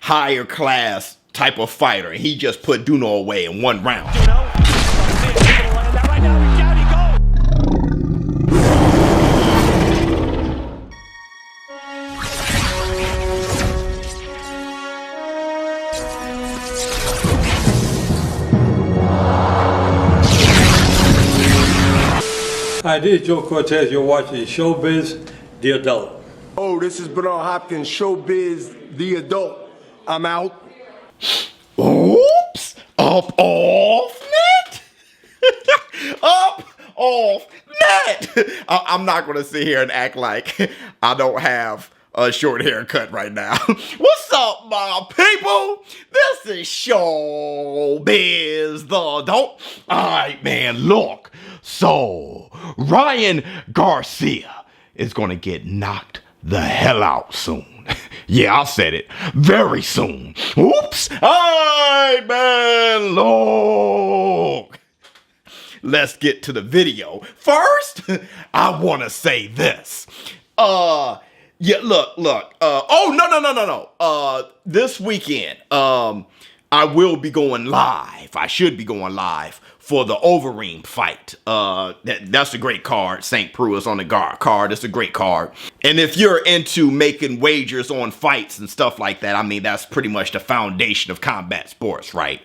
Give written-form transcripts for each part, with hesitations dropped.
higher class type of fighter, and he just put Duno away in 1 round. Hi, this is Joe Cortez. You're watching ShowBizz, the adult. Oh, this is Bernard Hopkins, ShowBizz, the adult. I'm out. Oops! Up off net! Up off net! I'm not gonna sit here and act like I don't have a short haircut right now. What's up, my people? This is ShowBizz, the adult. Alright, man, look. So, Ryan Garcia is gonna get knocked the hell out soon. Yeah, I said it. Very soon. Oops. Alright, man, look. Let's get to the video. First, I want to say this. Yeah, look. Oh, no. This weekend, I will be going live. I should be going live for the Overeem fight. That's a great card. St. Preux is on the card. It's a great card. And if you're into making wagers on fights and stuff like that, I mean, that's pretty much the foundation of combat sports, right?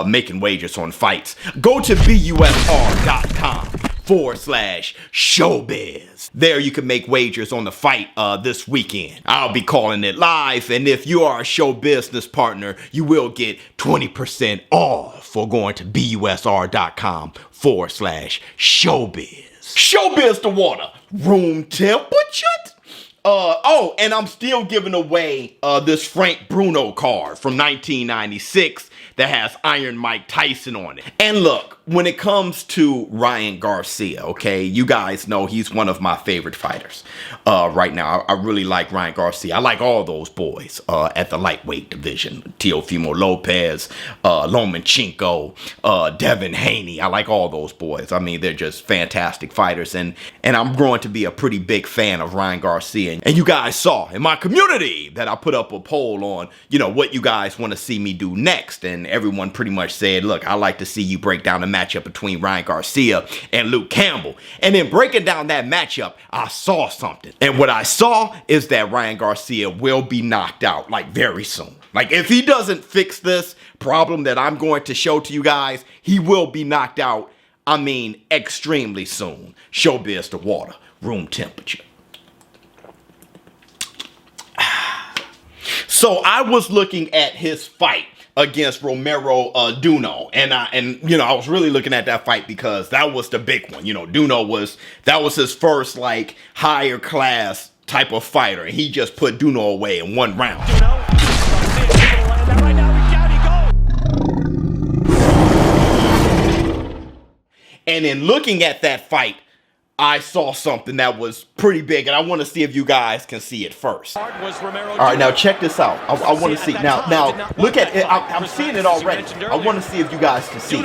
Making wagers on fights. Go to busr.com/ShowBizz. There you can make wagers on the fight this weekend. I'll be calling it live, and if you are a show business partner, you will get 20% off for going to busr.com/ShowBizz. ShowBizz the water, room temperature. Oh, and I'm still giving away this Frank Bruno card from 1996 that has Iron Mike Tyson on it. And look, when it comes to Ryan Garcia, okay, you guys know he's one of my favorite fighters right now. I really like Ryan Garcia. I like all those boys at the lightweight division. Teofimo Lopez, Lomachenko, Devin Haney. I like all those boys. I mean, they're just fantastic fighters. And I'm growing to be a pretty big fan of Ryan Garcia. And you guys saw in my community that I put up a poll on, you know, what you guys want to see me do next. And everyone pretty much said, look, I like to see you break down the matchup between Ryan Garcia and Luke Campbell. And then breaking down that matchup, I saw something. And what I saw is that Ryan Garcia will be knocked out like very soon. Like if he doesn't fix this problem that I'm going to show to you guys, he will be knocked out, I mean, extremely soon. ShowBizz the water, room temperature. So I was looking at his fight against Romero Duno, and you know, I was really looking at that fight because that was the big one. You know, that was his first like higher class type of fighter, and he just put Duno away in 1 round. And in looking at that fight, I saw something that was pretty big, and I want to see if you guys can see it first. All right, now check this out. I want to see. Now look at it. I'm seeing it already. I want to see if you guys can see it.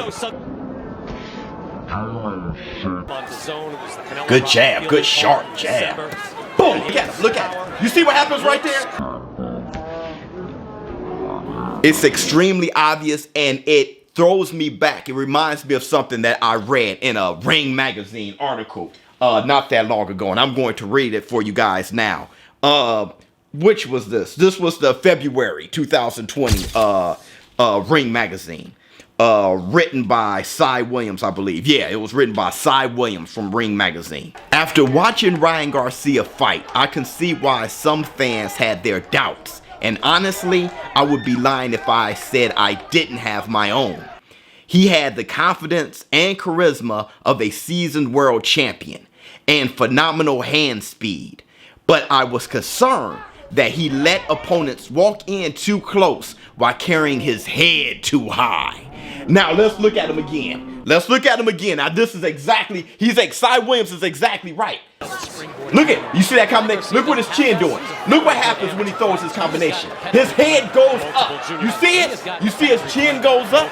Good jab. Good sharp jab. Boom. Look at him. Look at him. You see what happens right there? It's extremely obvious, and it throws me back. It reminds me of something that I read in a Ring magazine article not that long ago, and I'm going to read it for you guys now. Which was this? This was the February 2020 Ring magazine, written by Cy Williams, I believe. Yeah, it was written by Cy Williams from Ring magazine. After watching Ryan Garcia fight, I can see why some fans had their doubts. And honestly, I would be lying if I said I didn't have my own. He had the confidence and charisma of a seasoned world champion and phenomenal hand speed. But I was concerned that he let opponents walk in too close while carrying his head too high. Now let's look at him again. Let's look at him again. Now this is exactly, Cy Williams is exactly right. Look at, you see that combination? Look what his chin doing. Look what happens when he throws his combination. His head goes up. You see it? You see his chin goes up?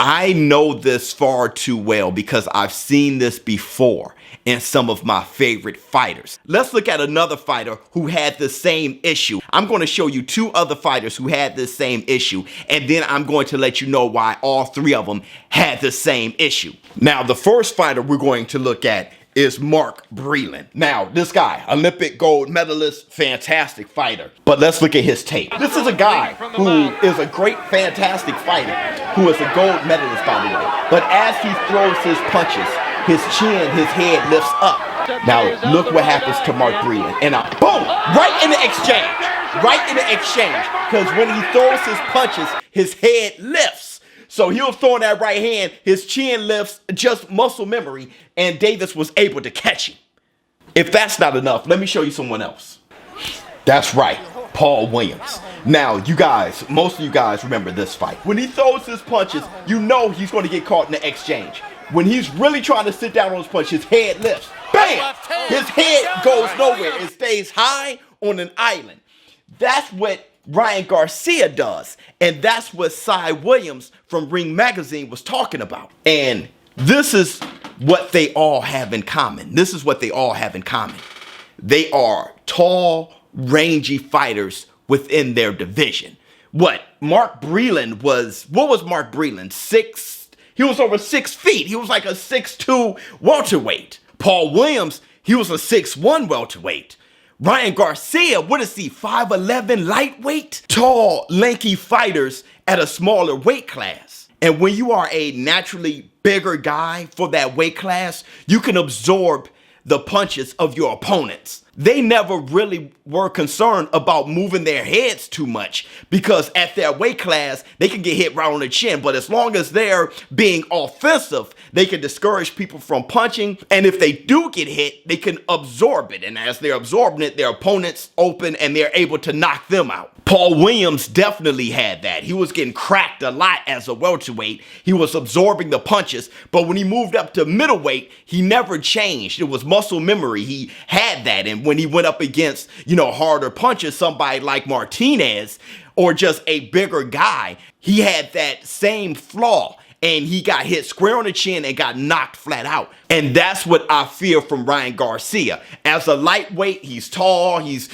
I know this far too well because I've seen this before in some of my favorite fighters. Let's look at another fighter who had the same issue. I'm going to show you two other fighters who had this same issue, and then I'm going to let you know why all three of them had the same issue. Now, the first fighter we're going to look at is Mark Breland. Now, this guy, Olympic gold medalist, fantastic fighter. But let's look at his tape. This is a guy who is a great, fantastic fighter, who is a gold medalist, by the way. But as he throws his punches, his chin, his head lifts up. Now, look what happens to Mark Breland. And boom, right in the exchange. Right in the exchange. Because when he throws his punches, his head lifts. So he was throwing that right hand, his chin lifts, just muscle memory, and Davis was able to catch him. If that's not enough, let me show you someone else. That's right, Paul Williams. Now, you guys, most of you guys remember this fight. When he throws his punches, you know he's going to get caught in the exchange. When he's really trying to sit down on his punch, his head lifts. Bam! His head goes nowhere. It stays high on an island. That's what Ryan Garcia does, and that's what Cy Williams from Ring Magazine was talking about. And this is what they all have in common. This is what they all have in common. They are tall, rangy fighters within their division. What was Mark Breland? He was over 6 feet. He was like a 6'2" welterweight. Paul Williams, he was a 6'1" welterweight. Ryan Garcia, what is he, 5'11" lightweight? Tall, lanky fighters at a smaller weight class. And when you are a naturally bigger guy for that weight class, you can absorb the punches of your opponents. They never really were concerned about moving their heads too much because at their weight class, they can get hit right on the chin. But as long as they're being offensive, they can discourage people from punching. And if they do get hit, they can absorb it. And as they're absorbing it, their opponents open and they're able to knock them out. Paul Williams definitely had that. He was getting cracked a lot as a welterweight. He was absorbing the punches. But when he moved up to middleweight, he never changed. It was muscle memory. He had that. And when he went up against, harder punches, somebody like Martinez or just a bigger guy, he had that same flaw. And he got hit square on the chin and got knocked flat out. And that's what I fear from Ryan Garcia. As a lightweight, he's tall, he's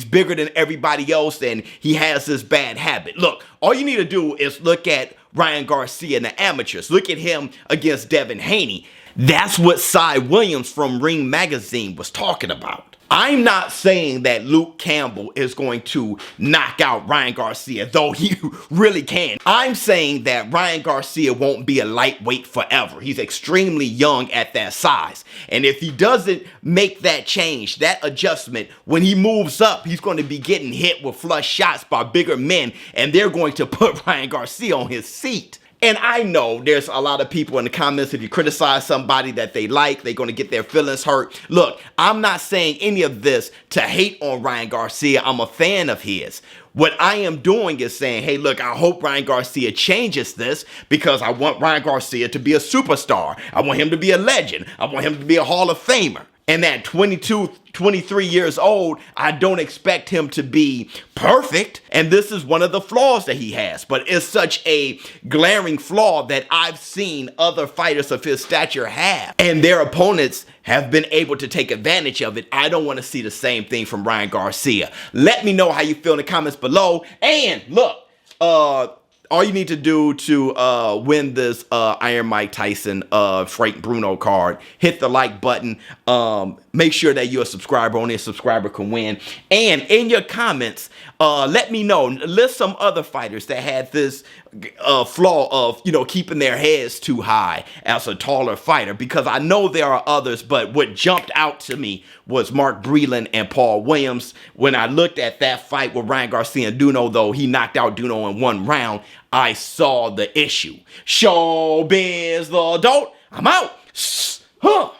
bigger than everybody else, and he has this bad habit. Look, all you need to do is look at Ryan Garcia in the amateurs. Look at him against Devin Haney. That's what Cy Williams from Ring Magazine was talking about. I'm not saying that Luke Campbell is going to knock out Ryan Garcia, though he really can. I'm saying that Ryan Garcia won't be a lightweight forever. He's extremely young at that size. And if he doesn't make that change, that adjustment, when he moves up, he's going to be getting hit with flush shots by bigger men, and they're going to put Ryan Garcia on his seat. And I know there's a lot of people in the comments, if you criticize somebody that they like, they're going to get their feelings hurt. Look, I'm not saying any of this to hate on Ryan Garcia. I'm a fan of his. What I am doing is saying, hey, look, I hope Ryan Garcia changes this because I want Ryan Garcia to be a superstar. I want him to be a legend. I want him to be a Hall of Famer. And at 22, 23 years old, I don't expect him to be perfect. And this is one of the flaws that he has. But it's such a glaring flaw that I've seen other fighters of his stature have. And their opponents have been able to take advantage of it. I don't want to see the same thing from Ryan Garcia. Let me know how you feel in the comments below. And look, all you need to do to win this Iron Mike Tyson Frank Bruno card, hit the like button. Make sure that you're a subscriber. Only a subscriber can win. And in your comments, let me know. List some other fighters that had this flaw of, keeping their heads too high as a taller fighter. Because I know there are others, but what jumped out to me was Mark Breland and Paul Williams. When I looked at that fight with Ryan Garcia and Duno, though he knocked out Duno in 1 round, I saw the issue. ShowBizz the adult. I'm out. Huh.